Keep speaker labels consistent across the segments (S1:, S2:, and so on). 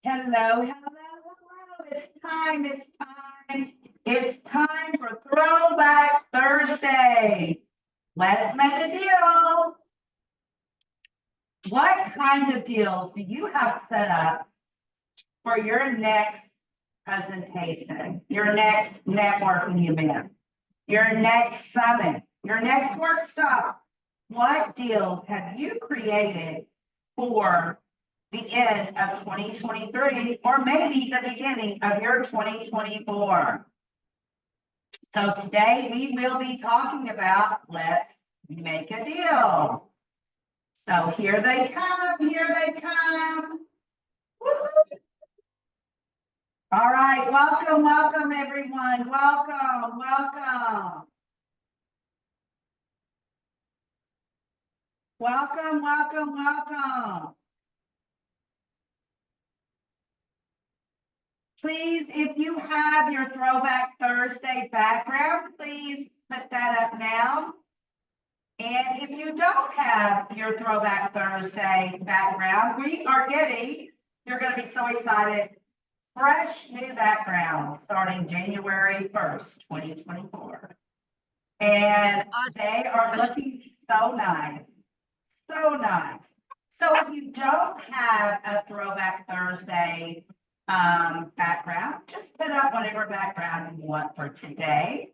S1: Hello, hello, hello. It's time for Throwback Thursday. Let's make a deal. What kind of deals do you have set up for your next presentation, your next networking event, your next summit, your next workshop? What deals have you created for the end of 2023, or maybe the beginning of your 2024? So today we will be talking about let's make a deal. So here they come. Woo-hoo. All right, welcome everyone. Welcome. Please, if you have your Throwback Thursday background, please put that up now. And if you don't have your Throwback Thursday background, we are getting, you're going to be so excited, fresh new backgrounds starting January 1st, 2024. And they are looking so nice. So nice. So if you don't have a Throwback Thursday background, just put up whatever background you want for today.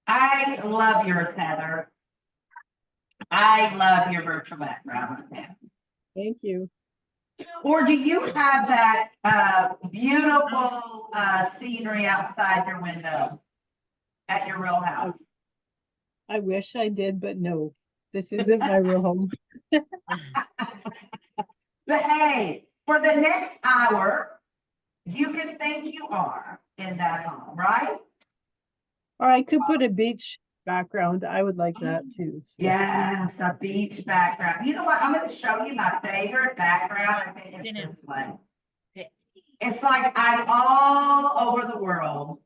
S1: I love yours, Heather. I love your virtual background.
S2: Thank you.
S1: Or do you have that beautiful scenery outside your window at your real house?
S2: I wish I did, but no, this isn't my real home.
S1: But hey, for the next hour, you can think you are in that home, right?
S2: Or I could put a beach background. I would like that too. So.
S1: Yes, a beach background. You know what? I'm going to show you my favorite background. I think it's this one. It's like I'm all over the world.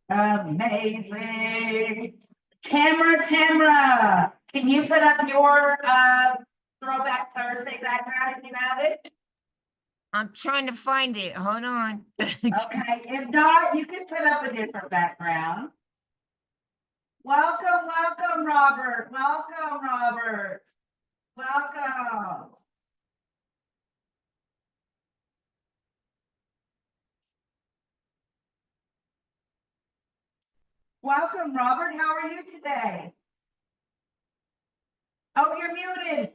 S1: Amazing. Tamara, can you put up your Throwback Thursday background if you have it?
S3: I'm trying to find it. Hold on.
S1: Okay, if not, you can put up a different background. Welcome, Robert. Welcome. Welcome, Robert. How are you today? Oh, you're muted.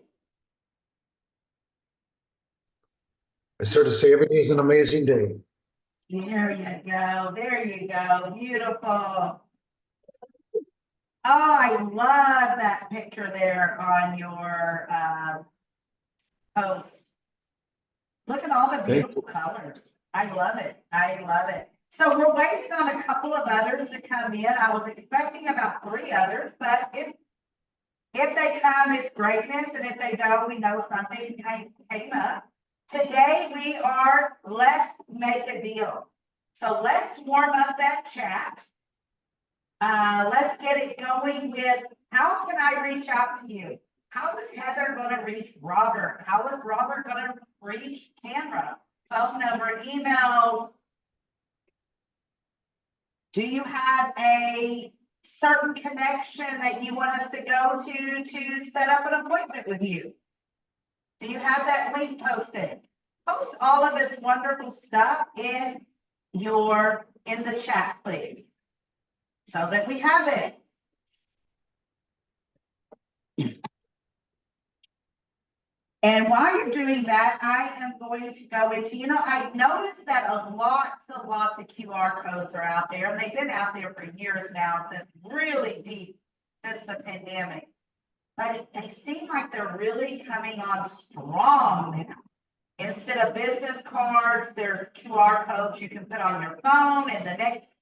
S4: I sort of say every day is an amazing day.
S1: There you go. Beautiful. Oh, I love that picture there on your post. Look at all the beautiful colors. I love it. So we're waiting on a couple of others to come in. I was expecting about 3 others, but if they come, it's greatness. And if they don't, we know something came up. Today we are, let's make a deal. So let's warm up that chat. Let's get it going with, how can I reach out to you? How is Heather going to reach Robert? How is Robert going to reach Tamara? Phone number, emails. Do you have a certain connection that you want us to go to set up an appointment with you? Do you have that link posted? Post all of this wonderful stuff in the chat, please, so that we have it. And while you're doing that, I am going to go into, I noticed that lots of QR codes are out there, and they've been out there for years now, since really deep, since the pandemic. But they seem like they're really coming on strong now. Instead of business cards, there's QR codes you can put on your phone, and the next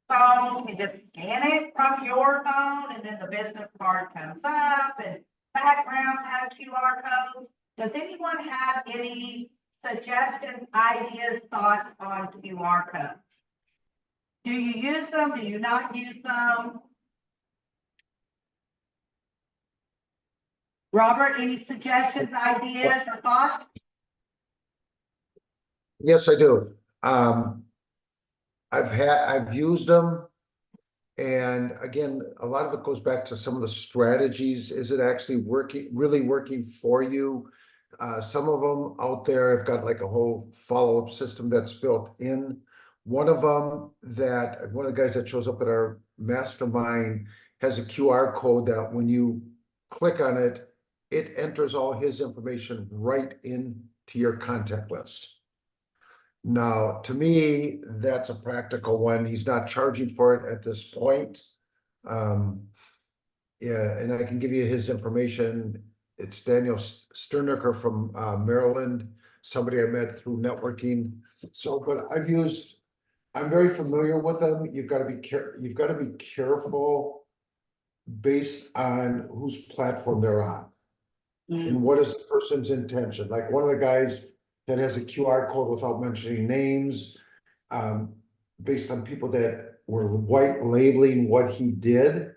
S1: phone can just scan it from your phone, and then the business card comes up, and backgrounds have QR codes. Does anyone have any suggestions, ideas, thoughts on QR codes? Do you use them? Do you not use them? Robert, any suggestions, ideas, or thoughts?
S4: Yes, I do. I've used them. And again, a lot of it goes back to some of the strategies. Is it actually working, really working for you? Some of them out there have got like a whole follow-up system that's built in. One of them that, one of the guys that shows up at our mastermind has a QR code that when you click on it, it enters all his information right into your contact list. Now, to me, that's a practical one. He's not charging for it at this point. Yeah, and I can give you his information. It's Daniel Sternicker from Maryland, somebody I met through networking. So, but I'm very familiar with them. You've got to be careful based on whose platform they're on. And what is the person's intention? Like one of the guys that has a QR code without mentioning names, based on people that were white labeling what he did,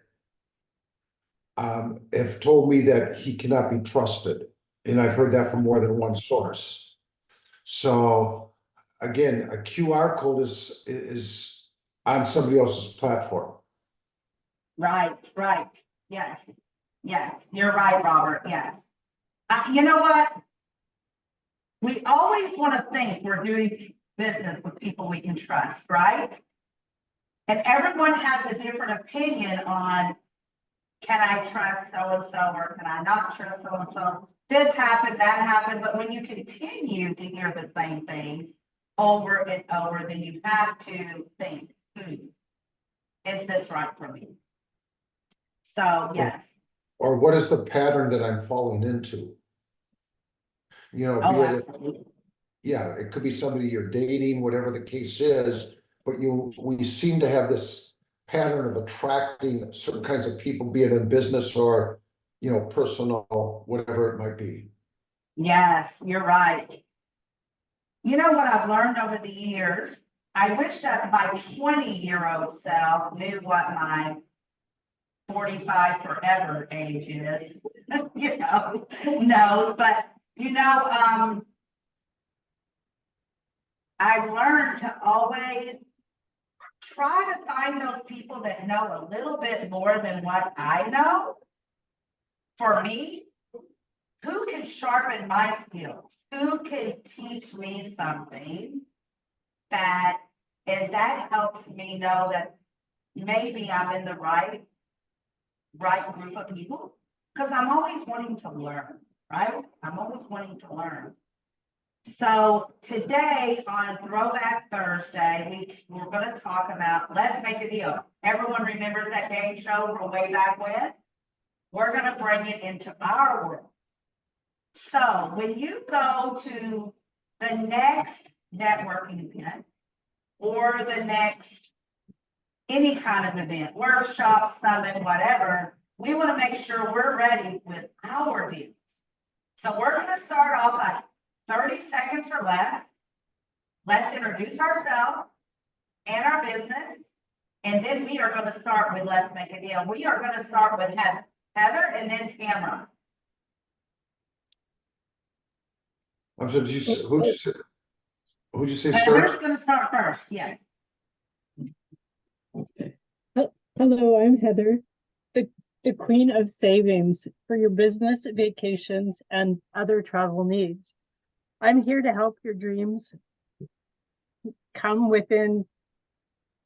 S4: have told me that he cannot be trusted. And I've heard that from more than one source. So again, a QR code is on somebody else's platform.
S1: Right, yes, you're right, Robert, yes. You know what? We always want to think we're doing business with people we can trust, right? And everyone has a different opinion on, can I trust so-and-so or can I not trust so-and-so? This happened, that happened, but when you continue to hear the same things over and over, then you have to think, is this right for me? So, yes.
S4: Or what is the pattern that I'm falling into? You know,
S1: Oh,
S4: be it,
S1: absolutely.
S4: yeah, it could be somebody you're dating, whatever the case is, but we seem to have this pattern of attracting certain kinds of people, be it in business or, you know, personal, whatever it might be.
S1: Yes, you're right. You know what I've learned over the years? I wish that my 20-year-old self knew what my 45 forever age is, you know, knows, but you know, I've learned to always try to find those people that know a little bit more than what I know. For me, who can sharpen my skills? Who can teach me something and that helps me know that maybe I'm in the right group of people? Because I'm always wanting to learn, right? I'm always wanting to learn. So today on Throwback Thursday, we're going to talk about Let's Make a Deal. Everyone remembers that game show from way back when? We're going to bring it into our world. So when you go to the next networking event or the next any kind of event, workshop, summit, whatever, we want to make sure we're ready with our deals. So we're going to start off at 30 seconds or less. Let's introduce ourselves and our business. And then we are going to start with Let's Make a Deal. We are going to start with Heather and then Tamara.
S4: Who'd you say
S1: Heather's
S4: start?
S1: going to start first, yes.
S2: Hello, I'm Heather, the queen of savings for your business, vacations, and other travel needs. I'm here to help your dreams come within,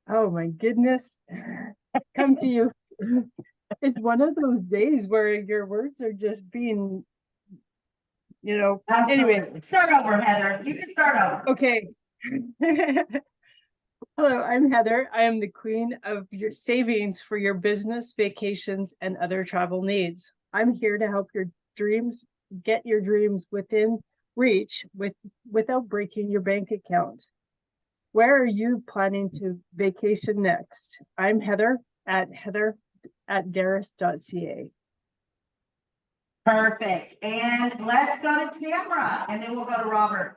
S2: oh my goodness, come to you. It's one of those days where your words are just being, you know,
S1: Absolutely.
S2: anyway.
S1: Start over, Heather. You can start over.
S2: Okay. Hello, I'm Heather. I am the queen of your savings for your business, vacations, and other travel needs. I'm here to help your dreams, get your dreams within reach without breaking your bank account. Where are you planning to vacation next? I'm Heather at darris.ca.
S1: Perfect. And let's go to Tamara, and then we'll go to Robert.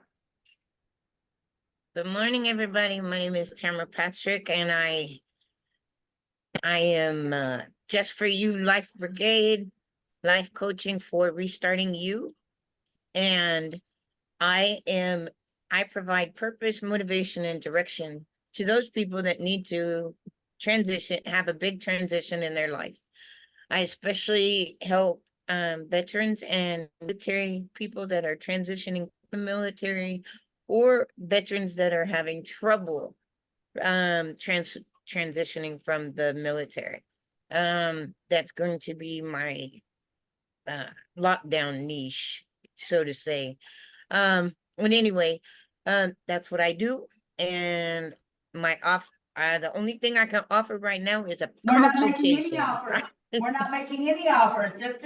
S3: Good morning, everybody. My name is Tamara Patrick, and I am Just For You Life Brigade, life coaching for restarting you. And I provide purpose, motivation, and direction to those people that need to transition, have a big transition in their life. I especially help veterans and military people that are transitioning from the military, or veterans that are having trouble transitioning from the military. That's going to be my lockdown niche, so to say. But anyway, that's what I do. And the only thing I can offer right now is a
S1: We're not making any
S3: consultation.
S1: offers. We're not making any offers, just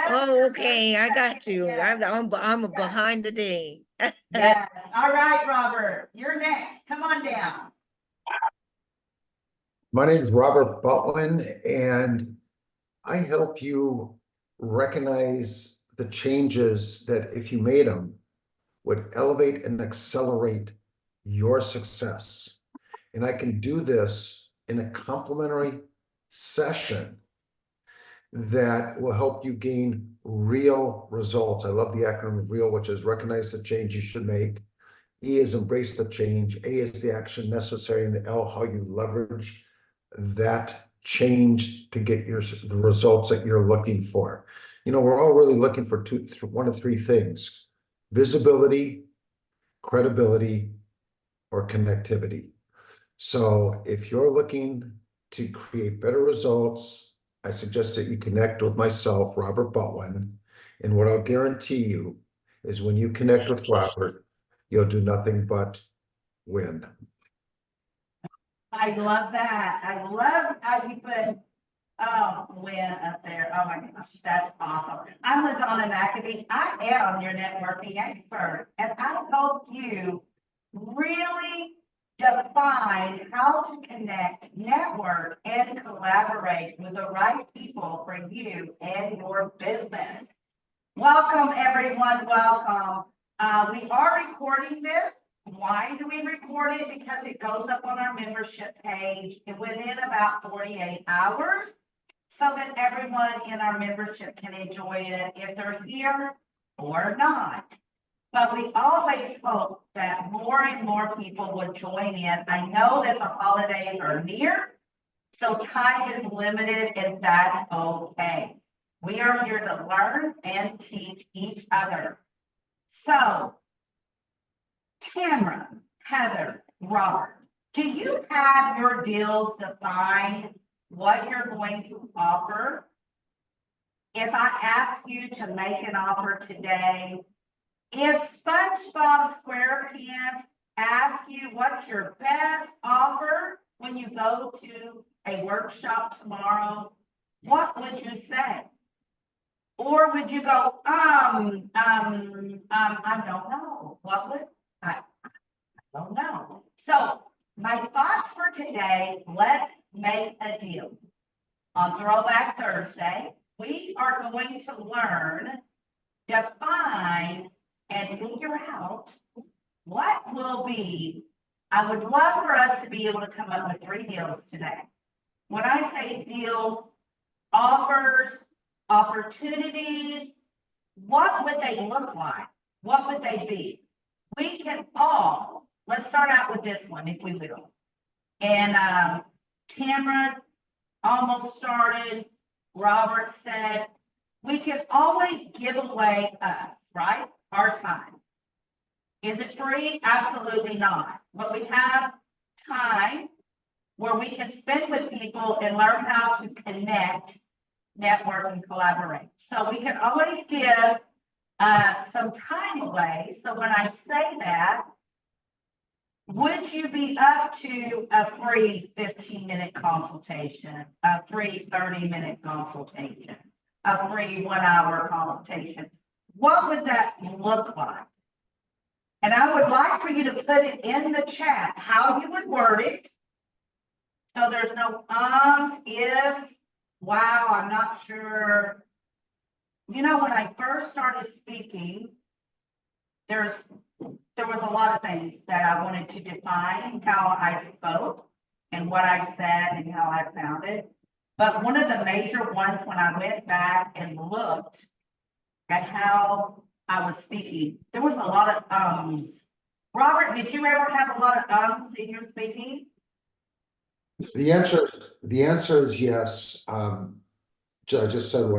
S3: Oh, okay, I got you.
S1: Yeah.
S3: I'm behind the day.
S1: Yes, all right, Robert, you're next, come on down.
S4: My name is Robert Butwin, and I help you recognize the changes that, if you made them, would elevate and accelerate your success. And I can do this in a complimentary session that will help you gain real results. I love the acronym REAL, which is recognize the change you should make. E is embrace the change. A is the action necessary, and L, how you leverage that change to get the results that you're looking for. You know, we're all really looking for one of three things: visibility, credibility, or connectivity. So if you're looking to create better results, I suggest that you connect with myself, Robert Butwin. And what I'll guarantee you is when you connect with Robert, you'll do nothing but win.
S1: I love that. I love how you put, win up there. Oh my gosh, that's awesome. I'm LaDonna McAbee. I am your networking expert, and I help you really define how to connect, network, and collaborate with the right people for you and your business. Welcome, everyone. Welcome. We are recording this. Why do we record it? Because it goes up on our membership page within about 48 hours so that everyone in our membership can enjoy it if they're here or not. But we always hope that more and more people would join in. I know that the holidays are near, so time is limited, and that's okay. We are here to learn and teach each other. So, Tamara, Heather, Robert, do you have your deals defined, what you're going to offer? If I ask you to make an offer today, if SpongeBob SquarePants asks you what's your best offer when you go to a workshop tomorrow, what would you say? Or would you go, I don't know. What would I don't know. So my thoughts for today, let's make a deal. On Throwback Thursday, we are going to learn, define, and figure out what will be. I would love for us to be able to come up with 3 deals today. When I say deals, offers, opportunities, what would they look like? What would they be? We can all, let's start out with this one, if we will. And Tamara almost started. Robert said, we can always give away us, right? Our time. Is it free? Absolutely not. But we have time where we can spend with people and learn how to connect, network, and collaborate. So we can always give some time away. So when I say that, would you be up to a free 15-minute consultation, a free 30-minute consultation, a free 1-hour consultation? What would that look like? And I would like for you to put it in the chat, how you would word it. So there's no ifs, wow, I'm not sure. You know, when I first started speaking, there was a lot of things that I wanted to define how I spoke and what I said and how I sounded. But one of the major ones, when I went back and looked at how I was speaking, there was a lot of ums. Robert, did you ever have a lot of ums in your speaking?
S4: The answer is yes. I just said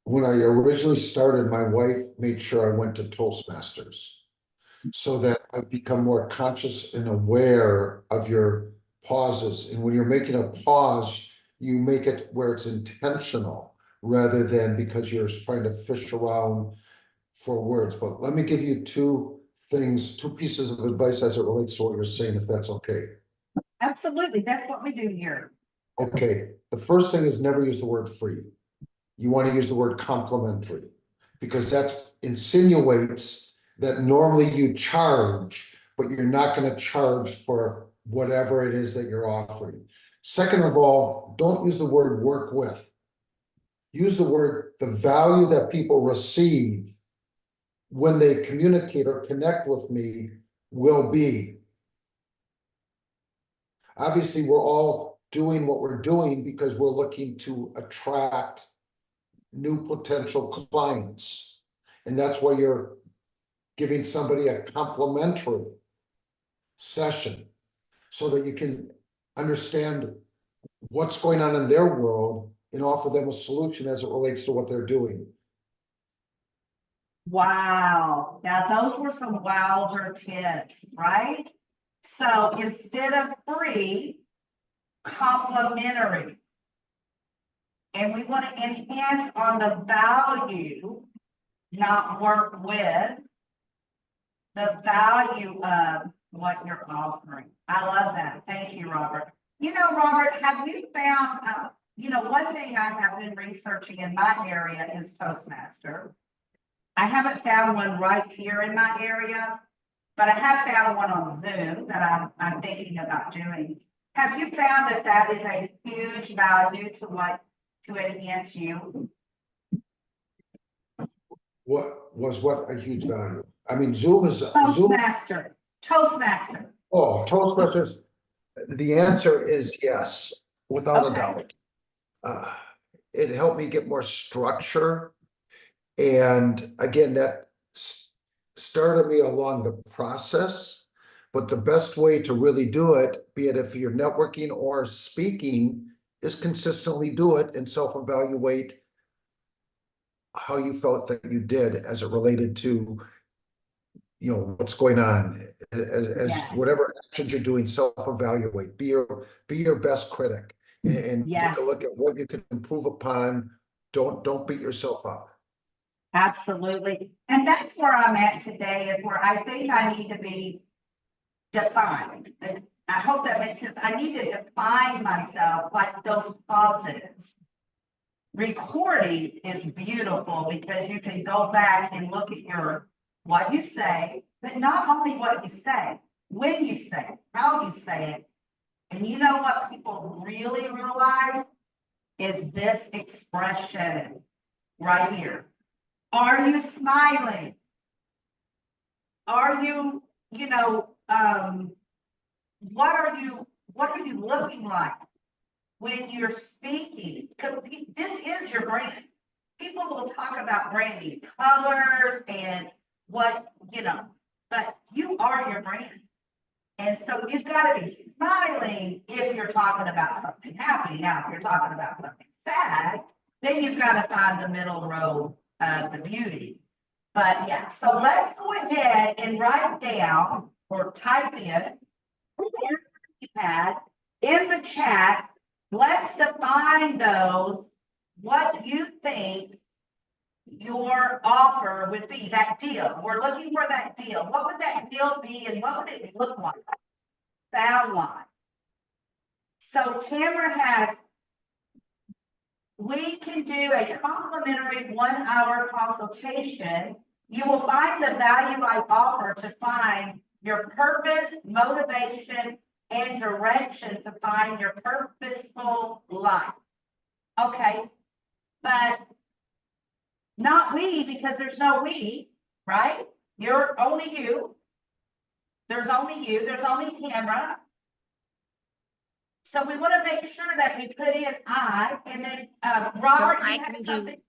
S4: when I originally started, my wife made sure I went to Toastmasters so that I become more conscious and aware of your pauses. And when you're making a pause, you make it where it's intentional rather than because you're trying to fish around for words. But let me give you two pieces of advice as it relates to what you're saying, if that's okay.
S1: Absolutely, that's what we do here.
S4: Okay, the first thing is never use the word free. You want to use the word complimentary, because that insinuates that normally you charge, but you're not going to charge for whatever it is that you're offering. Second of all, don't use the word work with. Use the word the value that people receive when they communicate or connect with me will be. Obviously, we're all doing what we're doing because we're looking to attract new potential clients. And that's why you're giving somebody a complimentary session so that you can understand what's going on in their world and offer them a solution as it relates to what they're doing.
S1: Wow, now those were some wowzer tips, right? So instead of free, complimentary. And we want to enhance on the value, not work with, the value of what you're offering. I love that. Thank you, Robert. You know, Robert, have you found, one thing I have been researching in my area is Toastmaster. I haven't found one right here in my area, but I have found one on Zoom that I'm thinking about doing. Have you found that that is a huge value to enhance you?
S4: What a huge value. I mean, Zoom.
S1: Toastmaster.
S4: Oh, Toastmasters. The answer is yes, without a
S1: Okay.
S4: doubt. It helped me get more structure. And again, that started me along the process. But the best way to really do it, be it if you're networking or speaking, is consistently do it and self-evaluate how you felt that you did as it related to, what's going on, as
S1: Yes.
S4: whatever actions you're doing, self-evaluate, be your best critic and
S1: Yes.
S4: take a look at what you can improve upon. Don't beat yourself up.
S1: Absolutely. And that's where I'm at today, is where I think I need to be defined. And I hope that makes sense. I need to define myself, like those pauses. Recording is beautiful because you can go back and look at what you say, but not only what you say, when you say it, how you say it. And you know what people really realize is this expression right here. Are you smiling? Are you, what are you looking like when you're speaking? Because this is your brand. People will talk about branding colors and but you are your brand. And so you've got to be smiling if you're talking about something happy. Now, if you're talking about something sad, then you've got to find the middle road of the beauty. But yeah, so let's go ahead and write down or type in in the chat. Let's define those, what you think your offer would be, that deal. We're looking for that deal. What would that deal be and what would it look like, sound like? So Tamara we can do a complimentary 1-hour consultation. You will find the value I offer to find your purpose, motivation, and direction to find your purposeful life. Okay, but not we, because there's no we, right? You're only you. There's only you. There's only Tamara. So we want to make sure that we put in I, and then, Robert,
S3: I
S1: you
S3: can
S1: have
S3: do-
S1: something?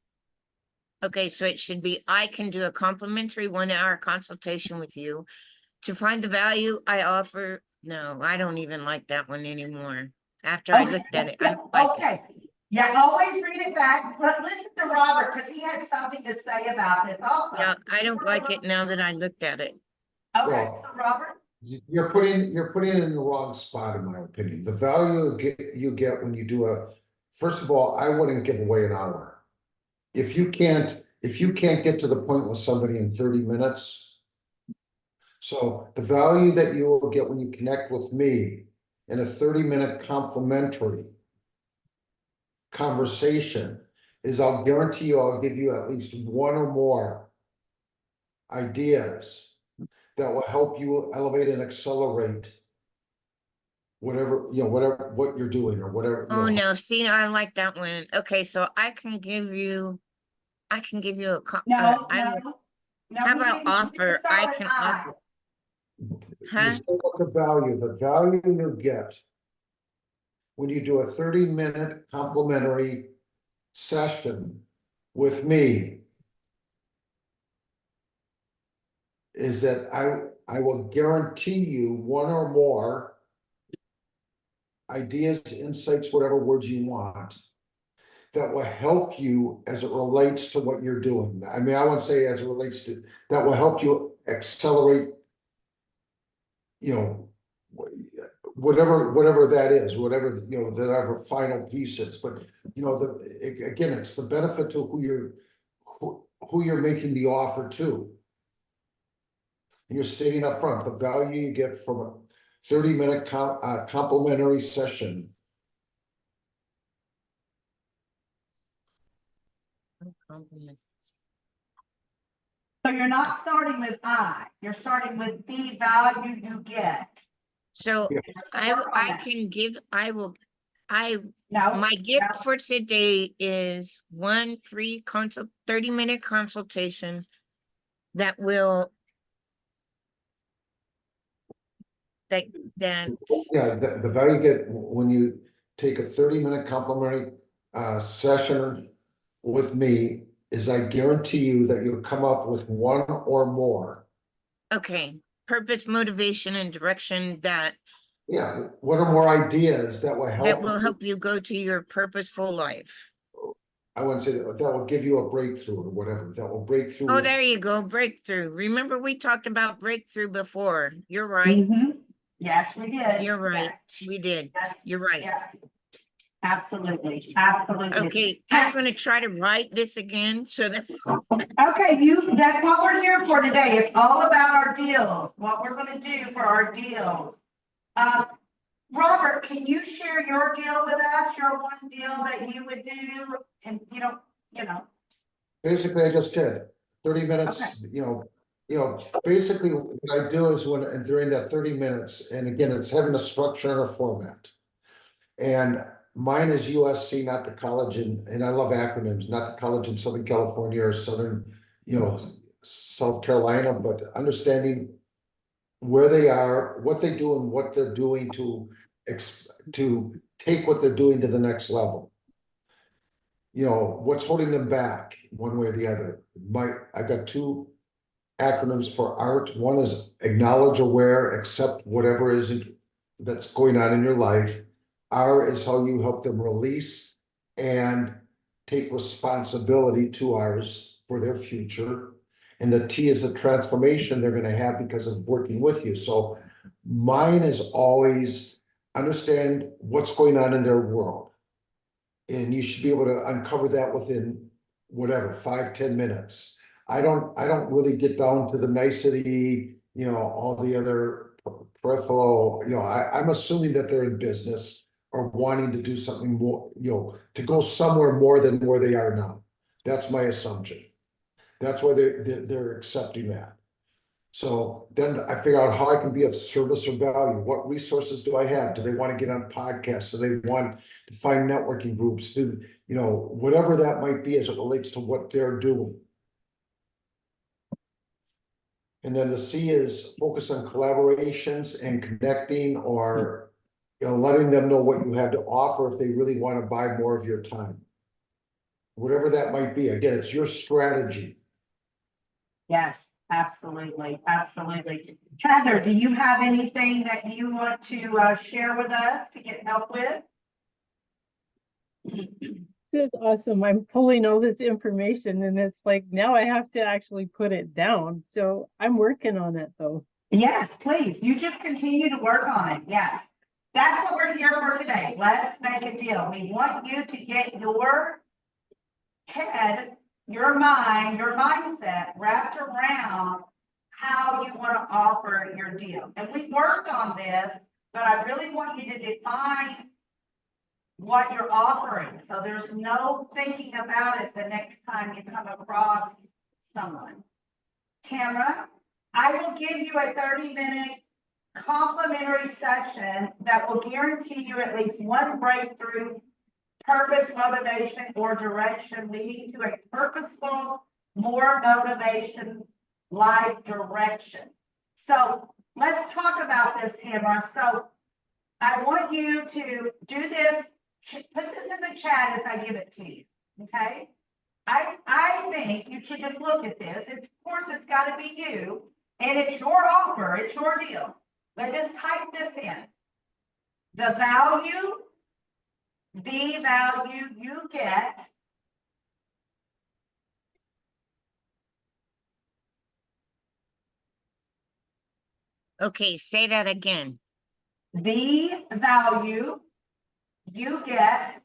S3: Okay, so it should be, I can do a complimentary 1 hour consultation with you to find the value I offer. No, I don't even like that one anymore. After I looked at it, I don't like it.
S1: Okay, yeah, always read it back, but listen to Robert, because he had something to say about this also.
S3: Yeah, I don't like it now that I looked at it.
S1: Okay,
S4: Well-
S1: so Robert,
S4: You're putting it in the wrong spot, in my opinion. The value you get when you do first of all, I wouldn't give away an hour. If you can't get to the point with somebody in 30 minutes. So the value that you will get when you connect with me in a 30-minute complimentary conversation is, I'll guarantee you, I'll give you at least one or more ideas that will help you elevate and accelerate whatever, what you're doing or whatever.
S3: Oh, no, see, I like that one. Okay, so I can give you a
S1: no,
S3: I
S1: no.
S3: will,
S1: no,
S3: how
S1: we
S3: about
S1: didn't- we
S3: offer?
S1: didn't start
S3: I
S1: with
S3: can
S1: I.
S3: offer.
S4: You
S3: Huh?
S4: still got the value you get when you do a 30-minute complimentary session with me is that I will guarantee you one or more ideas, insights, whatever words you want, that will help you as it relates to what you're doing. I mean, I wouldn't say as it relates to, that will help you accelerate, whatever that is, whatever, whatever final piece is, but again, it's the benefit to who you're making the offer to. And you're stating up front the value you get from a 30-minute complimentary session.
S1: So you're not starting with I, you're starting with the value you get.
S3: So
S4: Yeah.
S3: I can give,
S1: No.
S3: my gift
S1: no.
S3: for today is one free 30-minute consultation that will that
S4: Yeah, the value you get when you take a 30-minute complimentary session with me is, I guarantee you that you'll come up with one or more.
S3: okay, purpose, motivation, and direction that
S4: Yeah, one or more ideas that will help.
S3: you go to your purposeful life.
S4: I wouldn't say that will give you a breakthrough or whatever, that will break through.
S3: Oh, there you go, breakthrough. Remember, we talked about breakthrough before. You're right.
S1: Mhm. Yes, we did.
S3: You're right.
S1: Yes.
S3: We did.
S1: Yes.
S3: You're right.
S1: Yeah. Absolutely, absolutely.
S3: Okay, I'm gonna try to write this again so that
S1: Okay, that's what we're here for today. It's all about our deals, what we're gonna do for our deals. Robert, can you share your deal with us, your one deal that you would do? And
S4: Basically, I just did 30 minutes, basically what I do is and during that 30 minutes, and again, it's having a structure and a format. And mine is USC, not the college, and I love acronyms, not the college in Southern California or Southern, South Carolina, but understanding where they are, what they do, and what they're doing to take what they're doing to the next level. What's holding them back one way or the other. I've got two acronyms for ART. One is acknowledge, aware, accept whatever is that's going on in your life. R is how you help them release and take responsibility, 2 R's, for their future. And the T is the transformation they're going to have because of working with you. So mine is always understand what's going on in their world. And you should be able to uncover that within whatever, 5-10 minutes. I don't really get down to the nicety, all the other peripheral, I'm assuming that they're in business or wanting to do something more, to go somewhere more than where they are now. That's my assumption. That's why they're accepting that. So then I figure out how I can be of service or value. What resources do I have? Do they want to get on podcasts? Do they want to find networking groups? Whatever that might be as it relates to what they're doing. And then the C is focus on collaborations and connecting or letting them know what you have to offer if they really want to buy more of your time. Whatever that might be, again, it's your strategy.
S1: Yes, absolutely, absolutely. Heather, do you have anything that you want to share with us to get help with?
S2: This is awesome. I'm pulling all this information and it's like, now I have to actually put it down. So I'm working on it though.
S1: Yes, please. You just continue to work on it. Yes. That's what we're here for today. Let's make a deal. We want you to get your head, your mind, your mindset wrapped around how you want to offer your deal. And we worked on this, but I really want you to define what you're offering. So there's no thinking about it the next time you come across someone. Tamara, I will give you a 30-minute complimentary session that will guarantee you at least one breakthrough, purpose, motivation, or direction leading to a purposeful, more motivation, life direction. So let's talk about this, Tamara. So I want you to do this, put this in the chat as I give it to you, okay? I think you should just look at this. It's, of course, it's got to be you, and it's your offer, it's your deal. But just type this in. The value you get
S3: Okay, say that again.
S1: the value you get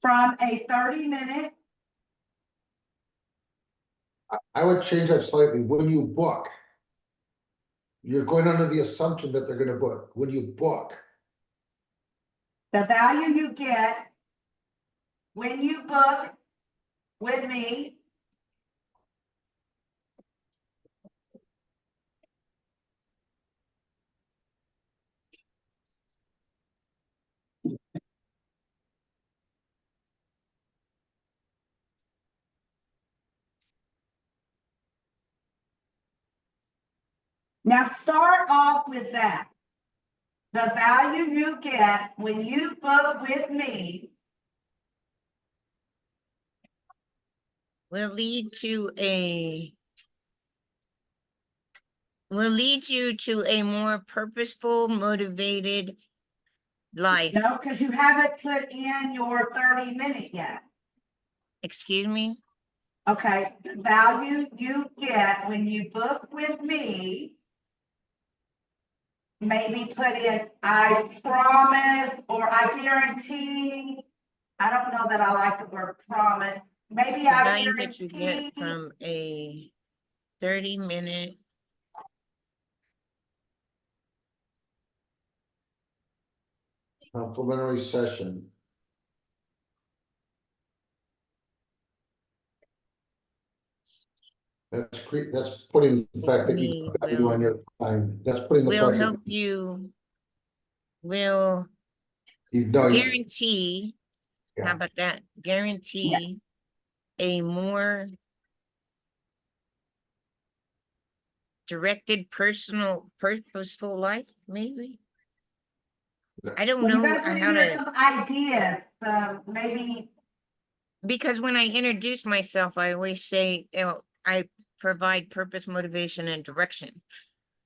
S1: from a 30-minute.
S4: I would change that slightly. When you book, you're going under the assumption that they're gonna book. When you book,
S1: The value you get when you book with me now start off with that. The value you get when you book with me
S3: Will lead to a will lead you to a more purposeful, motivated life.
S1: no, because you haven't put in your 30-minute yet.
S3: Excuse me?
S1: Okay, the value you get when you book with me, maybe put in, I promise, or I guarantee. I don't know that I like the word promise. Maybe
S3: The
S1: I
S3: value that you
S1: guarantee.
S3: get from a 30-minute
S4: complimentary session. That's putting the fact that you
S3: me
S4: value on your time. That's putting the
S3: will
S4: fact that
S3: help you, will
S4: you know.
S3: guarantee, how
S4: Yeah.
S3: about that? Guarantee a more directed, personal, purposeful life, maybe? I don't
S1: Well, you
S3: know
S1: gotta put in
S3: how
S1: here
S3: to,
S1: some ideas, maybe.
S3: because when I introduce myself, I always say, you know, I provide purpose, motivation, and direction.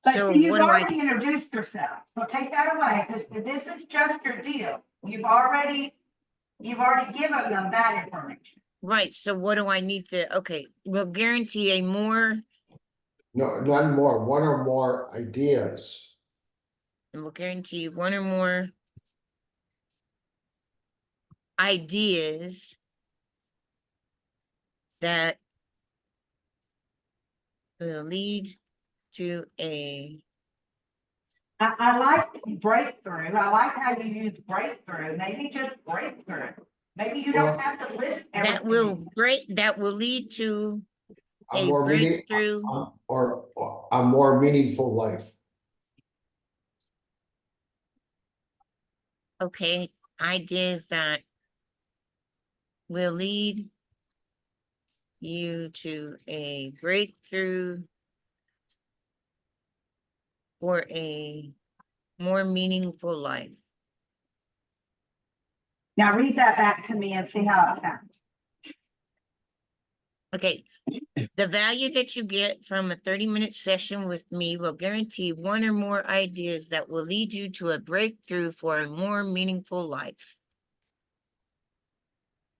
S1: But
S3: So
S1: see, you've
S3: what do I,
S1: already introduced yourself, so take that away, because this is just your deal. You've already given them that information.
S3: right, so what do I need to, okay, will guarantee a more,
S4: No, none more, one or more ideas.
S3: will guarantee one or more ideas that will lead to a,
S1: I like breakthrough. I like how you use breakthrough. Maybe just breakthrough. Maybe you don't
S4: Well,
S1: have to list
S3: that
S1: everything.
S3: that will lead to
S4: a
S3: a
S4: more meaning,
S3: breakthrough.
S4: or a more meaningful life.
S3: Okay, ideas that will lead you to a breakthrough for a more meaningful life.
S1: Now read that back to me and see how it sounds.
S3: Okay, the value that you get from a 30-minute session with me will guarantee one or more ideas that will lead you to a breakthrough for a more meaningful life.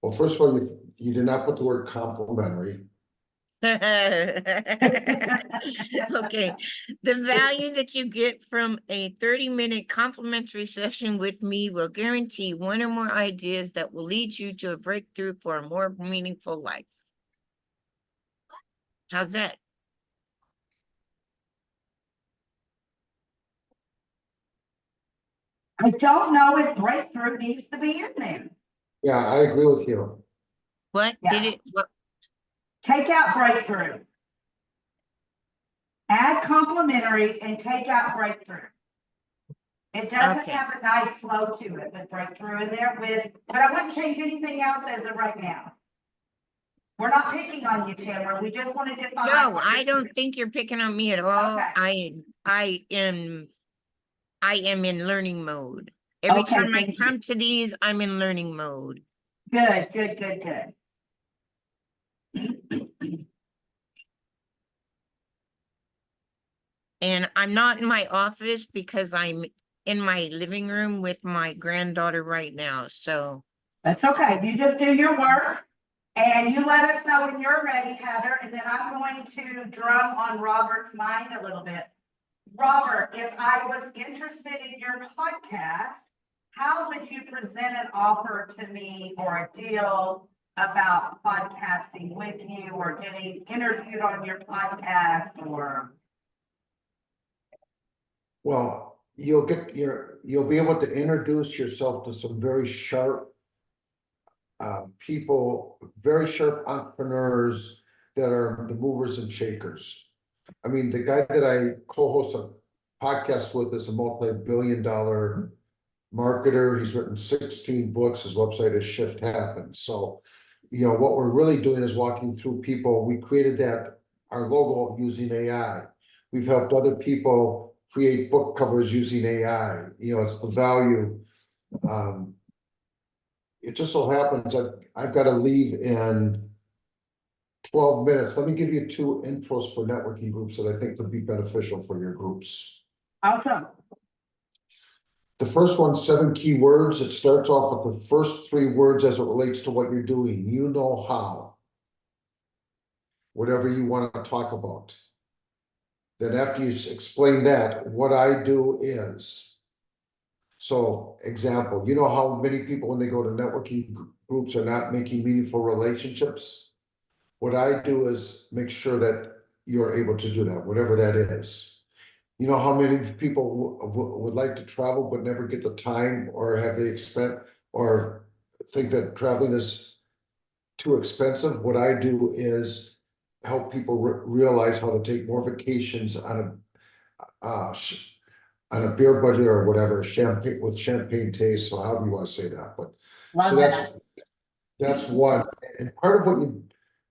S4: Well, first of all, you did not put the word complimentary.
S3: Okay, the value that you get from a 30-minute complimentary session with me will guarantee one or more ideas that will lead you to a breakthrough for a more meaningful life. How's that?
S1: I don't know if breakthrough needs to be in there.
S4: Yeah, I agree with you.
S3: What did it? What?
S1: Take out breakthrough. Add complimentary and take out breakthrough. It doesn't
S3: Okay.
S1: have a nice flow to it with breakthrough in there but I wouldn't change anything else as of right now. We're not picking on you, Tamara. We just want to define.
S3: No,
S1: what
S3: I
S1: you're
S3: don't
S1: doing.
S3: think you're picking on me at all.
S1: Okay.
S3: I am in learning mode. Every
S1: Okay,
S3: time I
S1: thank you.
S3: come to these, I'm in learning mode.
S1: Good, good, good, good.
S3: And I'm not in my office because I'm in my living room with my granddaughter right now. So,
S1: That's okay. You just do your work and you let us know when you're ready, Heather, and then I'm going to drum on Robert's mind a little bit. Robert, if I was interested in your podcast, how would you present an offer to me or a deal about podcasting with you or getting interviewed on your podcast or?
S4: Well, you'll be able to introduce yourself to some very sharp people, very sharp entrepreneurs that are the movers and shakers. I mean, the guy that I co-host a podcast with is a multi-billion-dollar marketer. He's written 16 books. His website is Shift Happens. So, what we're really doing is walking through people. We created our logo using AI. We've helped other people create book covers using AI. It's the value. It just so happens I've got to leave in 12 minutes. Let me give you 2 intros for networking groups that I think could be beneficial for your groups.
S1: Awesome.
S4: The first one, 7 key words. It starts off with the first 3 words as it relates to what you're doing. You know how. Whatever you want to talk about. Then after you explain that, what I do is. So, example, you know how many people when they go to networking groups are not making meaningful relationships? What I do is make sure that you're able to do that, whatever that is. You know how many people would like to travel but never get the time or have the expense or think that traveling is too expensive? What I do is help people realize how to take more vacations on a beer budget or whatever, champagne with champagne taste, so however you want to say that, but so
S1: Love
S4: that's one. And part of what you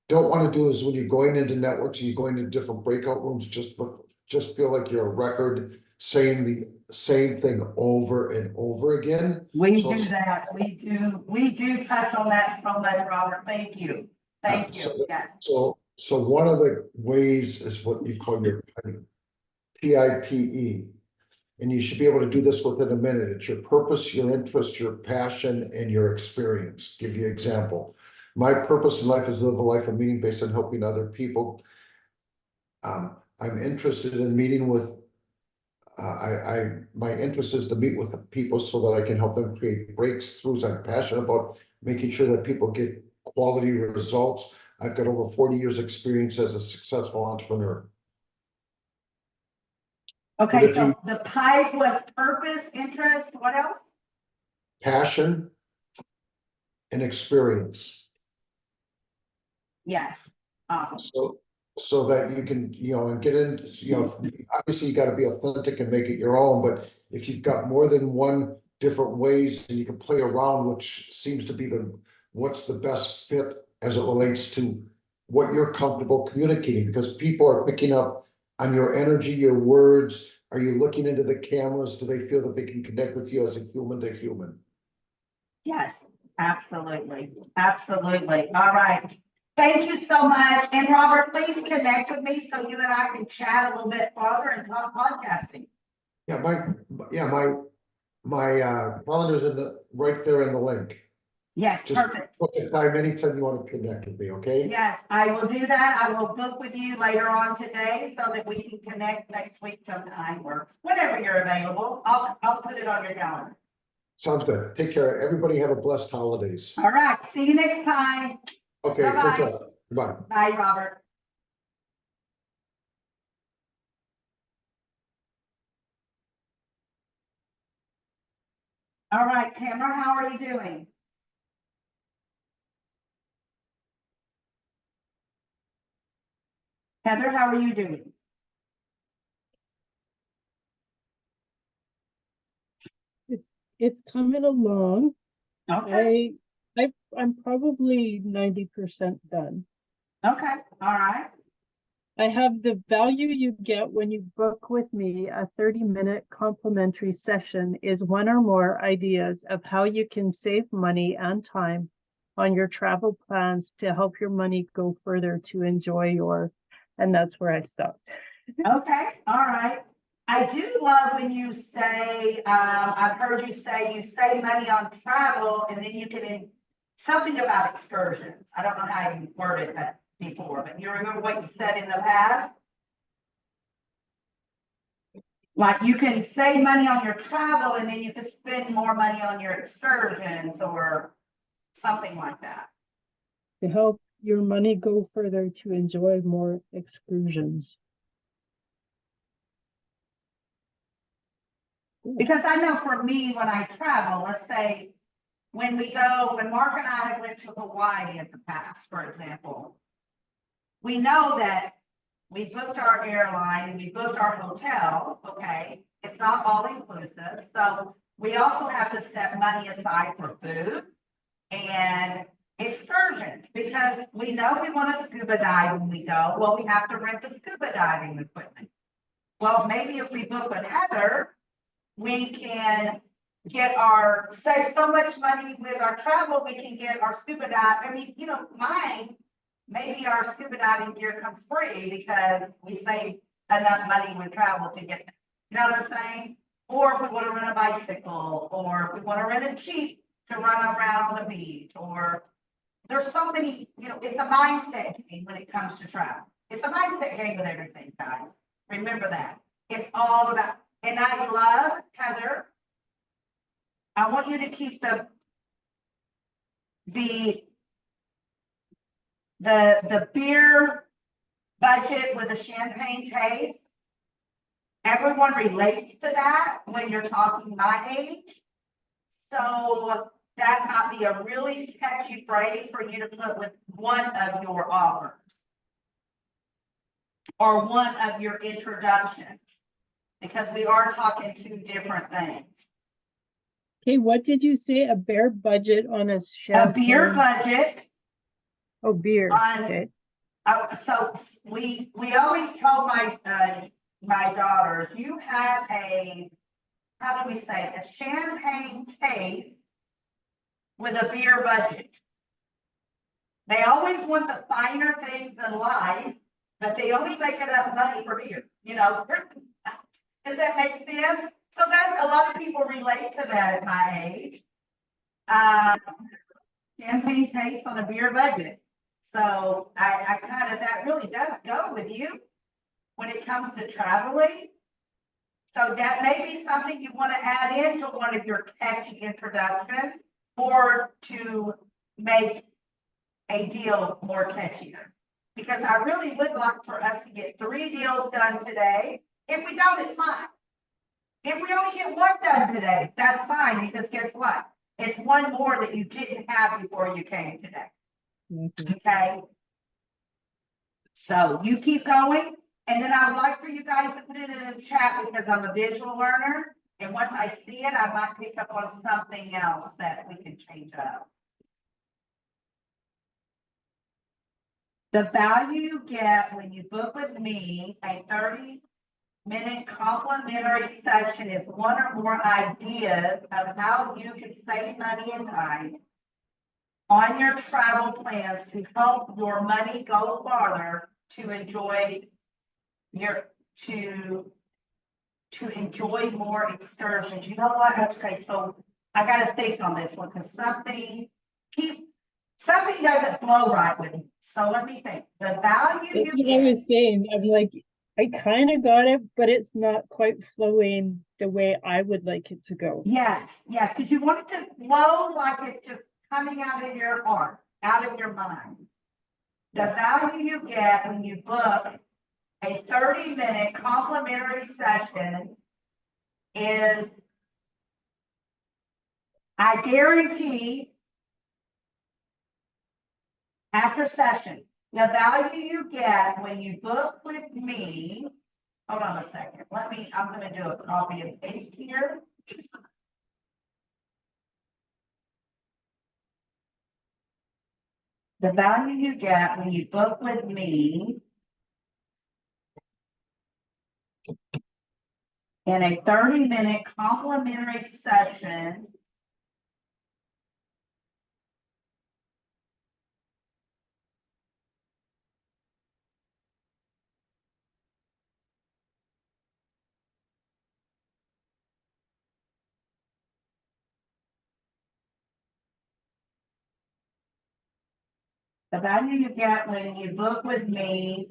S4: don't want to do is when you're going into networks, you're going to different breakout rooms, just feel like you're a record saying the same thing over and over again.
S1: We
S4: So
S1: do that. We do touch on that so much, Robert. Thank you. Thank you. Yes.
S4: So one of the ways is what you call your PIPE. And you should be able to do this within a minute. It's your purpose, your interest, your passion, and your experience. Give you an example. My purpose in life is to live a life of meaning based on helping other people. I'm interested in meeting with, my interest is to meet with people so that I can help them create breakthroughs. I'm passionate about making sure that people get quality results. I've got over 40 years experience as a successful entrepreneur.
S1: Okay, so the pipe was purpose, interest, what else?
S4: Passion and experience.
S1: Yeah, awesome.
S4: So that you can, and get in, obviously you got to be authentic and make it your own, but if you've got more than one different ways and you can play around, which seems to be what's the best fit as it relates to what you're comfortable communicating, because people are picking up on your energy, your words, Are you looking into the cameras? Do they feel that they can connect with you as a human to human?
S1: Yes, absolutely, absolutely. All right. Thank you so much. And Robert, please connect with me so you and I can chat a little bit further and talk podcasting.
S4: Yeah, my calendar's right there in the link.
S1: Yes,
S4: Just
S1: perfect.
S4: book a time anytime you want to connect with me, okay?
S1: Yes, I will do that. I will book with you later on today so that we can connect next week sometime or whenever you're available. I'll put it on your calendar.
S4: Sounds good. Take care. Everybody have a blessed holidays.
S1: All right. See you next time.
S4: Okay,
S1: Bye-bye.
S4: take care. Bye.
S1: Bye, Robert. All right, Tamara, how are you doing? Heather, how are you doing?
S2: It's coming along.
S1: Okay,
S2: I'm probably 90% done.
S1: okay, all right.
S2: I have the value you get when you book with me. A 30-minute complimentary session is one or more ideas of how you can save money and time on your travel plans to help your money go further to enjoy your, and that's where I stopped.
S1: Okay, all right. I do love when you say, I've heard you save money on travel and then you can, something about excursions. I don't know how you worded that before, but you remember what you said in the past? Like you can save money on your travel and then you can spend more money on your excursions or something like that.
S2: To help your money go further to enjoy more excursions.
S1: Because I know for me, when I travel, let's say when Mark and I went to Hawaii in the past, for example, we know that we booked our airline, we booked our hotel, okay? It's not all inclusive. So we also have to set money aside for food and excursions because we know we want to scuba dive when we go. Well, we have to rent the scuba diving equipment. Well, maybe if we book with Heather, we can save so much money with our travel, we can get our scuba dive. I mean, maybe our scuba diving gear comes free because we save enough money with travel to get, you know what I'm saying? Or if we want to rent a bicycle, or if we want to rent a Jeep to run around on the beach, or there's so many, it's a mindset game when it comes to travel. It's a mindset game with everything, guys. Remember that. It's all about, and I love, Heather, I want you to keep the beer budget with a champagne taste. Everyone relates to that when you're talking my age. So that might be a really catchy phrase for you to put with one of your offers or one of your introductions, because we are talking two different things.
S2: Okay, what did you say? A bear budget on a champagne?
S1: A beer budget.
S2: Oh, beer.
S1: Okay. So we always told my daughters, you have how do we say, a champagne taste with a beer budget. They always want the finer things in life, but they only make enough money for beer, Does that make sense? So a lot of people relate to that at my age. Champagne taste on a beer budget. So I that really does go with you when it comes to traveling. So that may be something you want to add into one of your catchy introductions or to make a deal more catchier. Because I really would like for us to get 3 deals done today. If we don't, it's fine. If we only get 1 done today, that's fine, because guess what? It's 1 more that you didn't have before you came today.
S2: Mm-hmm.
S1: Okay. So you keep going. And then I would like for you guys to put it in the chat because I'm a visual learner. And once I see it, I might pick up on something else that we can change up. The value you get when you book with me, a minute complimentary session is one or more ideas of how you can save money and time on your travel plans to help your money go farther to enjoy your, to enjoy more excursions. You know what? Okay, so I gotta think on this one, because something doesn't flow right with me. So let me think. The value
S2: That's
S1: you
S2: what I
S1: get.
S2: was saying. I'm like, I kind of got it, but it's not quite flowing the way I would like it to go.
S1: Yes, yes, because you want it to flow like it's just coming out of your heart, out of your mind. The value you get when you book a 30-minute complimentary session is, I guarantee, after session, the value you get when you book with me, hold on a second, I'm gonna do a copy and paste here. The value you get when you book with me in a 30-minute complimentary session the value you get when you book with me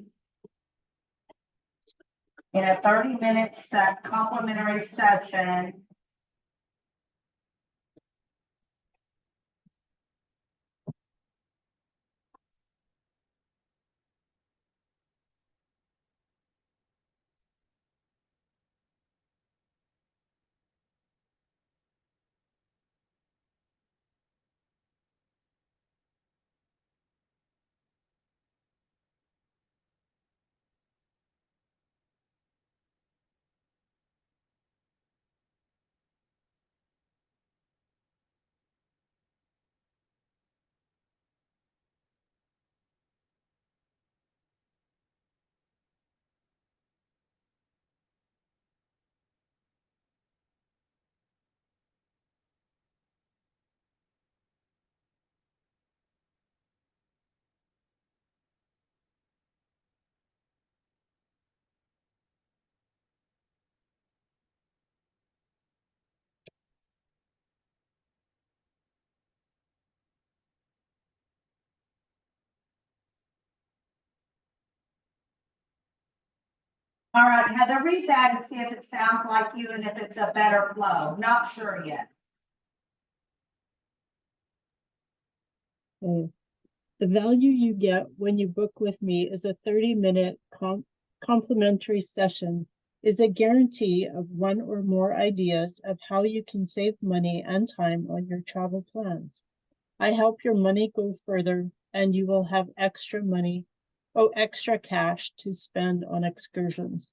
S1: in a 30-minute complimentary session All right, Heather, read that and see if it sounds like you and if it's a better flow. Not sure yet.
S2: The value you get when you book with me is a 30-minute complimentary session is a guarantee of one or more ideas of how you can save money and time on your travel plans. I help your money go further and you will have extra cash to spend on excursions.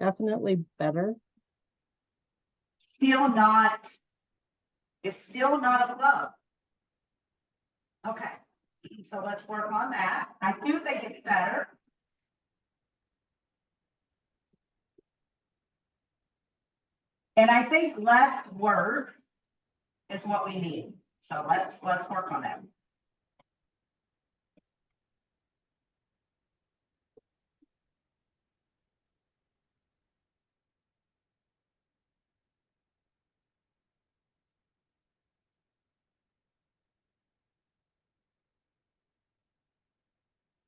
S2: Definitely better.
S1: It's still not a flow. Okay, so let's work on that. I do think it's better. And I think less words is what we need. So let's work on that.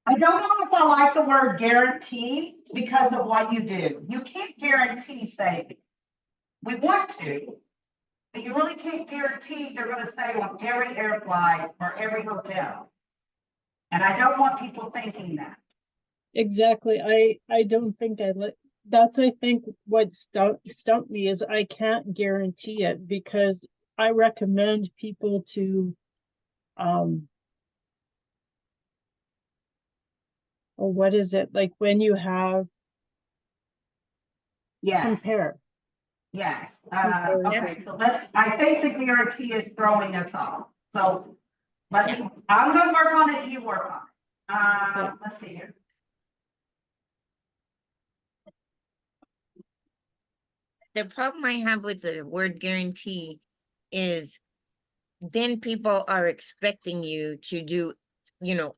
S1: I don't know if I like the word guarantee because of what you do. You can't guarantee saving. We want to, but you really can't guarantee they're going to save on every air flight or every hotel. And I don't want people thinking that.
S2: Exactly. I don't think that's, I think what stumped me is I can't guarantee it because I recommend people to, or what is it? Like when you have
S1: Yes,
S2: compare.
S1: yes.
S2: Comparison.
S1: Okay, so I think the guarantee is throwing us off. So I'm going to work on it, you work on it. Let's see here.
S3: the problem I have with the word guarantee is then people are expecting you to do,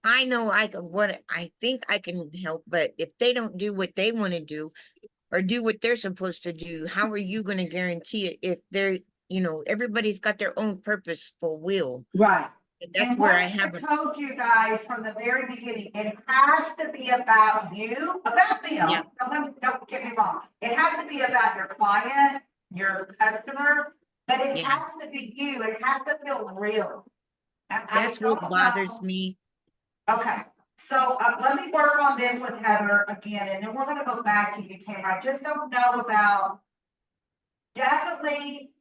S3: I know what I think I can help, but if they don't do what they want to do or do what they're supposed to do, how are you going to guarantee it if they're, everybody's got their own purposeful will.
S1: Right.
S3: And that's
S1: And
S3: where
S1: what
S3: I have
S1: I told you guys from the very beginning, it has to be about you, about them.
S3: Yeah.
S1: Don't get me wrong. It has to be about your client, your customer, but it
S3: Yeah.
S1: has to be you. It has to feel real. And I
S3: That's what
S1: don't
S3: bothers
S1: know-
S3: me.
S1: Okay, so let me work on this with Heather again, and then we're gonna go back to you, Tamara. I just don't know about, definitely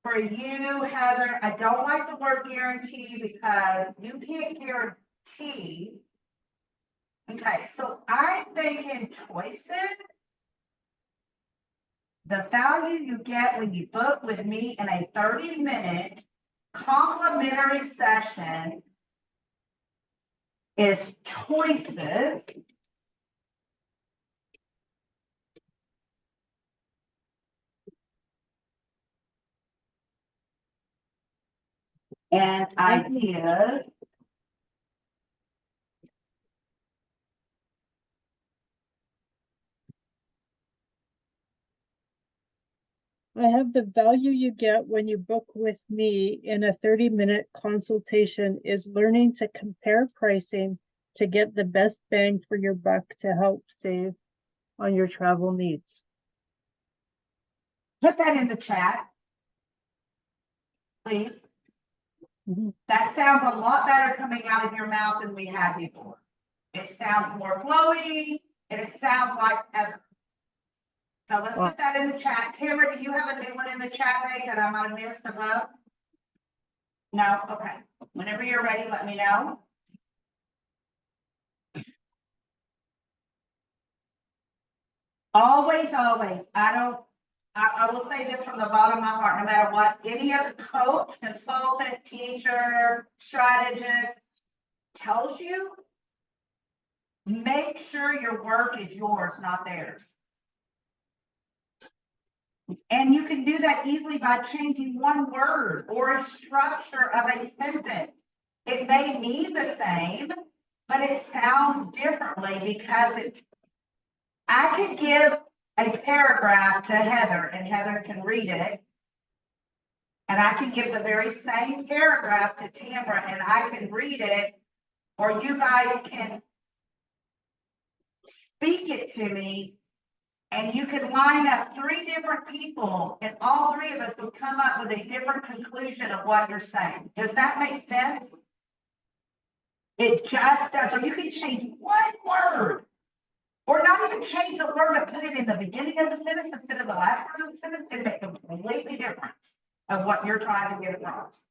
S1: for you, Heather, I don't like the word guarantee because you can't guarantee. Okay, so I'm thinking choices. The value you get when you book with me in a 30-minute complimentary session is choices. And ideas.
S2: I have the value you get when you book with me in a 30-minute consultation is learning to compare pricing to get the best bang for your buck to help save on your travel needs.
S1: Put that in the chat, please.
S2: Mhm.
S1: That sounds a lot better coming out of your mouth than we had before. It sounds more flowy, and it sounds like Heather. So let's put that in the chat. Tamara, do you have a new one in the chat, babe, that I might have missed above? No? Okay. Whenever you're ready, let me know. Always, always. I will say this from the bottom of my heart, no matter what any other coach, consultant, teacher, strategist tells you, make sure your work is yours, not theirs. And you can do that easily by changing one word or a structure of a sentence. It may mean the same, but it sounds differently because I could give a paragraph to Heather and Heather can read it. And I can give the very same paragraph to Tamara and I can read it, or you guys can speak it to me. And you could line up 3 different people and all 3 of us would come up with a different conclusion of what you're saying. Does that make sense? It just does. Or you can change one word or not even change the word, but put it in the beginning of the sentence instead of the last part of the sentence and make a completely difference of what you're trying to get across.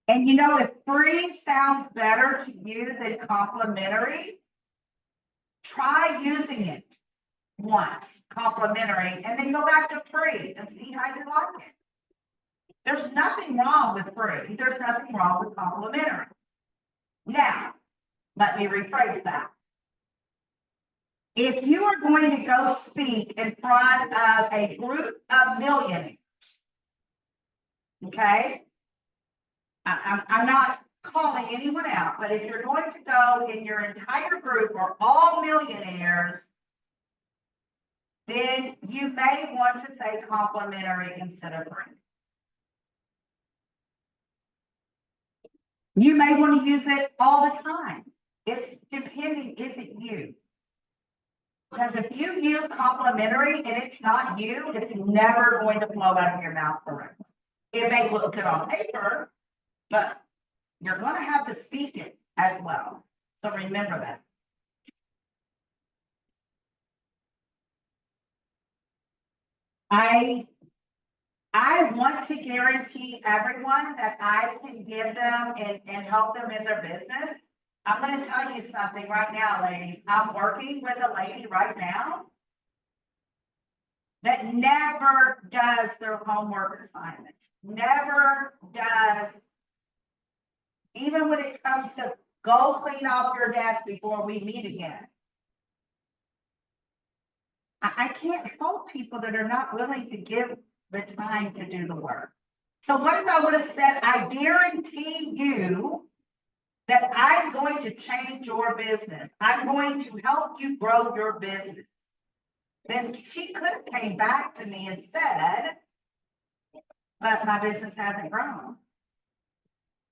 S1: And if free sounds better to you than complimentary, try using it once, complimentary, and then go back to free and see how you like it. There's nothing wrong with free. There's nothing wrong with complimentary. Now, let me rephrase that. If you are going to go speak in front of a group of millionaires, okay? I'm not calling anyone out, but if you're going to go in your entire group or all millionaires, then you may want to say complimentary instead of free. You may want to use it all the time. It's depending, is it you? Because if you use complimentary and it's not you, it's never going to flow out of your mouth correctly. It may look good on paper, but you're going to have to speak it as well. So remember that. I I want to guarantee everyone that I can give them and help them in their business. I'm gonna tell you something right now, ladies. I'm working with a lady right now that never does their homework assignments, never does. Even when it comes to go clean off your desk before we meet again. I can't help people that are not willing to give the time to do the work. So what if I would have said, I guarantee you that I'm going to change your business. I'm going to help you grow your business. Then she could have came back to me and said, but my business hasn't grown.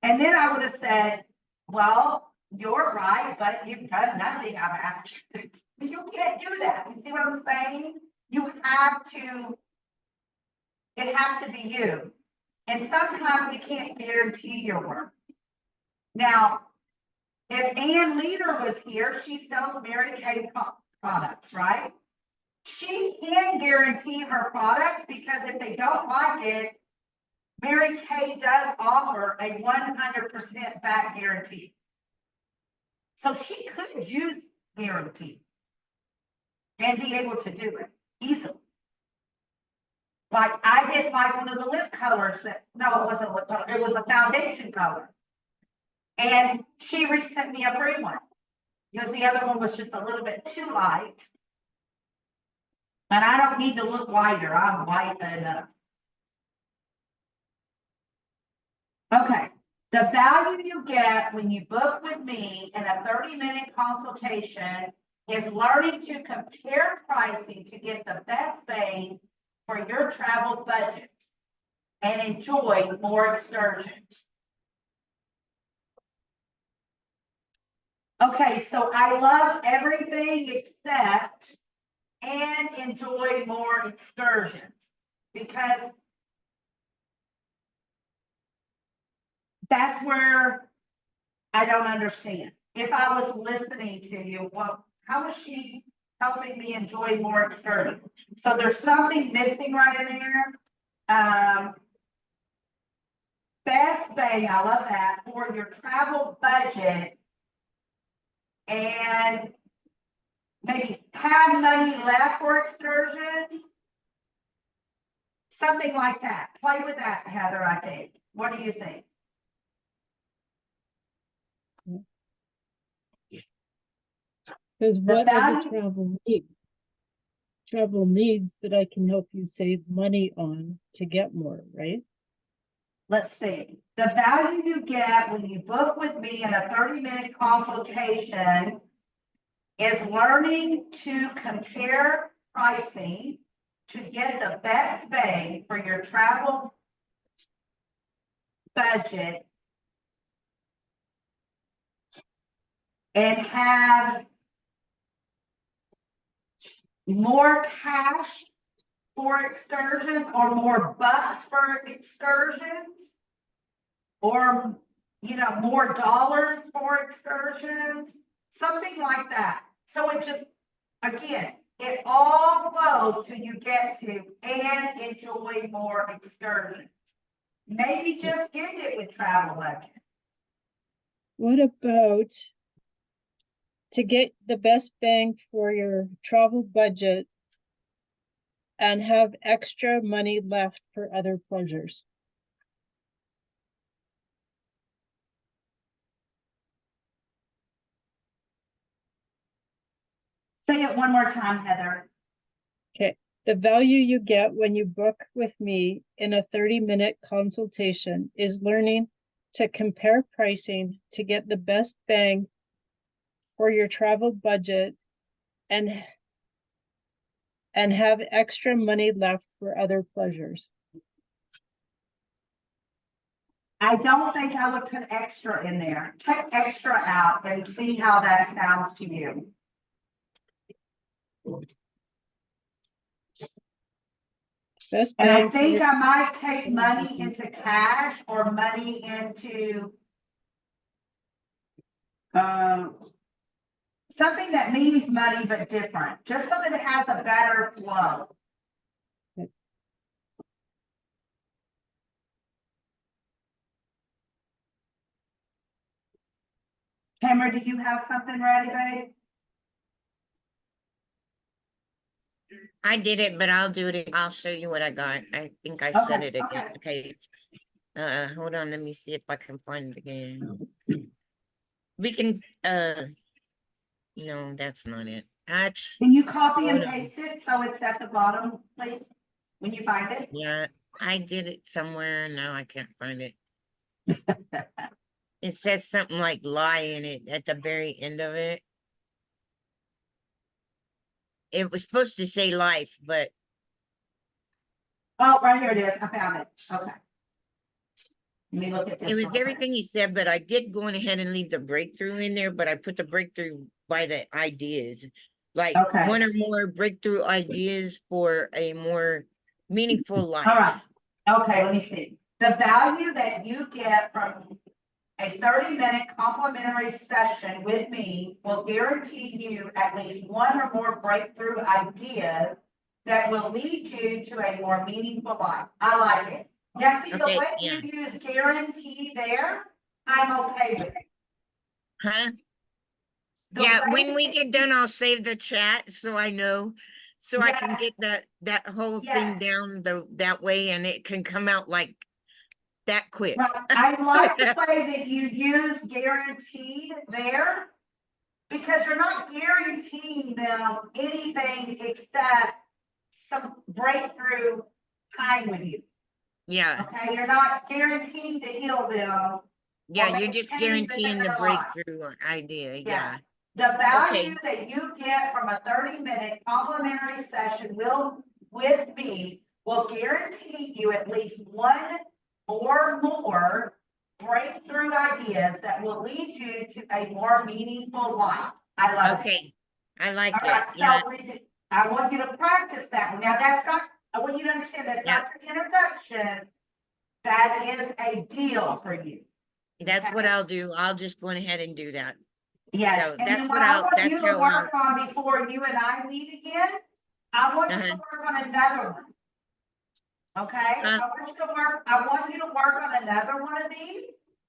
S1: And then I would have said, well, you're right, but you've done nothing I've asked you to. You can't do that. You see what I'm saying? You have to, it has to be you. And sometimes we can't guarantee your work. Now, if Ann Leader was here, she sells Mary Kay products, right? She can guarantee her products because if they don't like it, Mary Kay does offer a 100% back guarantee. So she could use guarantee and be able to do it easily. Like I didn't like one of the lip colors that, no, it wasn't a lip color, it was a foundation color. And she resent me a free one because the other one was just a little bit too light. And I don't need to look whiter, I'm white enough. Okay, the value you get when you book with me in a 30-minute consultation is learning to compare pricing to get the best bang for your travel budget and enjoy more excursions. Okay, so I love everything except and enjoy more excursions because that's where I don't understand. If I was listening to you, well, how is she helping me enjoy more excursions? So there's something missing right in there. Best bang, I love that, for your travel budget and maybe have money left for excursions. Something like that. Play with that, Heather, I think. What do you think?
S2: Because what are the
S1: value-
S2: travel needs that I can help you save money on to get more, right?
S1: Let's see. The value you get when you book with me in a 30-minute consultation is learning to compare pricing to get the best bang for your travel budget and have more cash for excursions or more bucks for excursions or, you know, more dollars for excursions, something like that. So it just, again, it all flows till you get to and enjoy more excursions. Maybe just end it with travel budget.
S2: What about to get the best bang for your travel budget and have extra money left for other pleasures?
S1: Say it one more time, Heather.
S2: Okay, the value you get when you book with me in a 30-minute consultation is learning to compare pricing to get the best bang for your travel budget and have extra money left for other pleasures.
S1: I don't think I would put extra in there. Take extra out and see how that sounds to you.
S2: Best
S1: And I
S2: bang for
S1: think
S2: your-
S1: I might take money into cash or money into something that means money but different, just so that it has a better flow. Tamara, do you have something ready, babe?
S3: I did it, but I'll do it. I'll show you what I got. I think I said
S1: Okay,
S3: it again.
S1: okay.
S3: Okay. Hold on, let me see if I can find it again. We can, no, that's not it. Actually,
S1: Can you copy and
S3: hold on.
S1: paste it so it's at the bottom, please, when you find it?
S3: Yeah, I did it somewhere. Now I can't find it. It says something like lie in it at the very end of it. It was supposed to say life, but
S1: Oh, right here it is. I found it. Okay. Let me look at this.
S3: it
S1: real
S3: was
S1: quick.
S3: everything you said, but I did go on ahead and leave the breakthrough in there, but I put the breakthrough by the ideas. Like
S1: Okay.
S3: one or more breakthrough ideas for a more meaningful
S1: All right.
S3: life.
S1: Okay, let me see. The value that you get from a 30-minute complimentary session with me will guarantee you at least one or more breakthrough ideas that will lead you to a more meaningful life. I like it. Now, see, the
S3: Okay,
S1: way
S3: yeah.
S1: you use guarantee there, I'm okay with it.
S3: Huh?
S1: The
S3: Yeah,
S1: way
S3: when we
S1: that
S3: get done, I'll save the chat so I know, so I can
S1: Yes.
S3: get that whole
S1: Yes.
S3: thing down that way and it can come out like that quick.
S1: Right, I like the way that you use guaranteed there, because you're not guaranteeing them anything except some breakthrough time with you,
S3: Yeah,
S1: okay? You're not guaranteed to heal them
S3: yeah,
S1: or
S3: you're
S1: make
S3: just
S1: changes in
S3: guaranteeing the
S1: their life.
S3: breakthrough idea,
S1: Yeah.
S3: yeah.
S1: The value
S3: Okay,
S1: that you get from a 30-minute complimentary session with me will guarantee you at least one or more breakthrough ideas that will lead you to a more meaningful life. I love it.
S3: okay, I like
S1: All
S3: it,
S1: right,
S3: yeah,
S1: so I want you to practice that one. Now, that's not, I want you to understand that's
S3: yeah.
S1: not your introduction. That is a deal for you.
S3: That's what
S1: Okay?
S3: I'll do. I'll just go ahead and do that.
S1: Yes,
S3: So
S1: and then
S3: that's
S1: what
S3: what
S1: I want
S3: that's
S1: you to
S3: how
S1: work on before you and I meet again, I want you to
S3: uh-huh.
S1: work on another one. Okay,
S3: Uh,
S1: I want you to work on another one of these,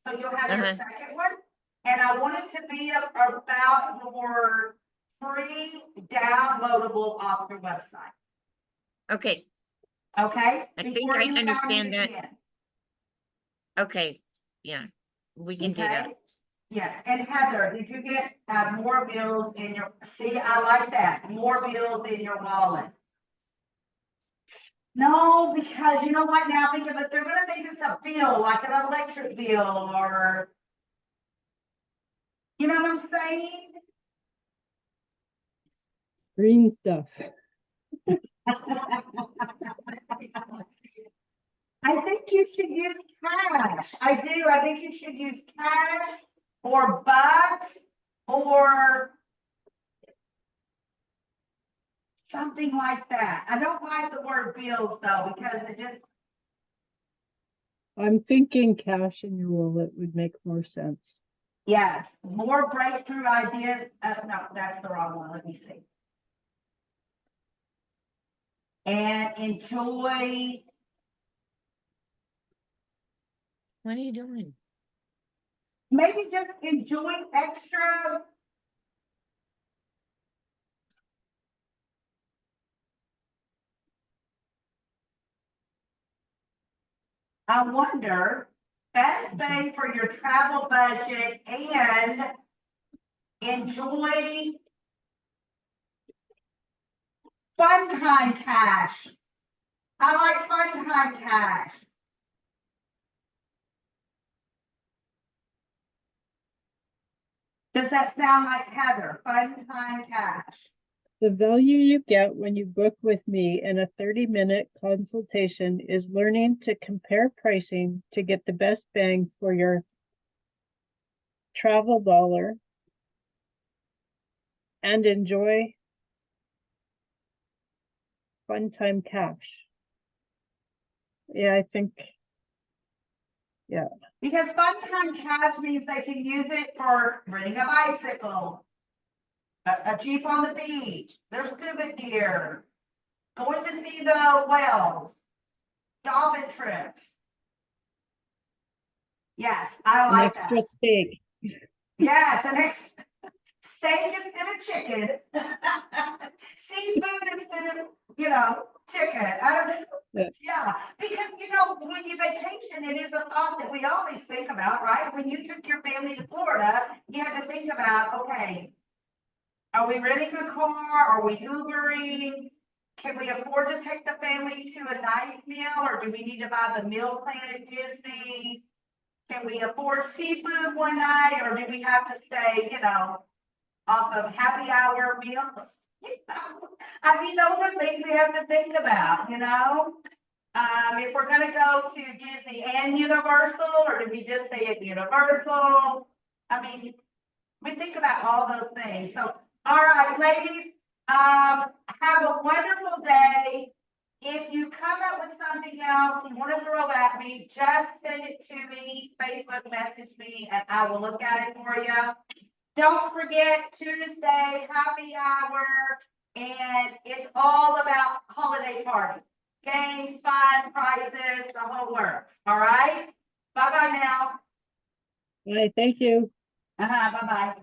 S1: so you'll have your
S3: uh-huh.
S1: second one. And I want it to be about your free downloadable off your website,
S3: Okay,
S1: okay?
S3: I think
S1: Before
S3: I
S1: you and I
S3: understand
S1: meet
S3: that.
S1: again,
S3: Okay, yeah, we can do that.
S1: okay? Yes, and Heather, did you get more bills in your, see, I like that, more bills in your wallet? No, because you know what, now think of it, they're gonna think it's a bill, like an electric bill, or, you know what I'm saying?
S2: Green stuff.
S1: I think you should use cash. I do. I think you should use cash or bucks or something like that. I don't like the word bills though, because it just,
S2: I'm thinking cash in your wallet would make more sense.
S1: yes, more breakthrough ideas. No, that's the wrong one. Let me see. And enjoy.
S3: What are you doing?
S1: Maybe just enjoy extra. I wonder, best bang for your travel budget and enjoy fun time cash. I like fun time cash. Does that sound like Heather? Fun time cash.
S2: The value you get when you book with me in a 30-minute consultation is learning to compare pricing to get the best bang for your travel dollar and enjoy fun time cash. Yeah, I think, yeah.
S1: Because fun time cash means they can use it for renting a bicycle, a Jeep on the beach, their scuba gear, going to see the whales, dolphin trips. Yes, I
S2: An
S1: like that.
S2: extra steak.
S1: Yes, the next steak instead of chicken. Seafood instead of, chicken. I don't know.
S2: Yeah.
S1: Yeah, because when you vacation, it is a thought that we always think about, right? When you took your family to Florida, you had to think about, okay, are we renting a car? Are we Ubering? Can we afford to take the family to a nice meal, or do we need to buy the meal plan at Disney? Can we afford seafood one night, or do we have to stay, off of happy hour meals? I mean, those are things we have to think about. If we're gonna go to Disney and Universal, or do we just stay at Universal? I mean, we think about all those things. So, all right, ladies, have a wonderful day. If you come up with something else you want to throw at me, just send it to me, Facebook message me, and I will look at it for you. Don't forget Tuesday, happy hour, and it's all about holiday party. Games, fun, prizes, the whole works. All right? Bye-bye now.
S2: All right, thank you.
S1: Bye-bye.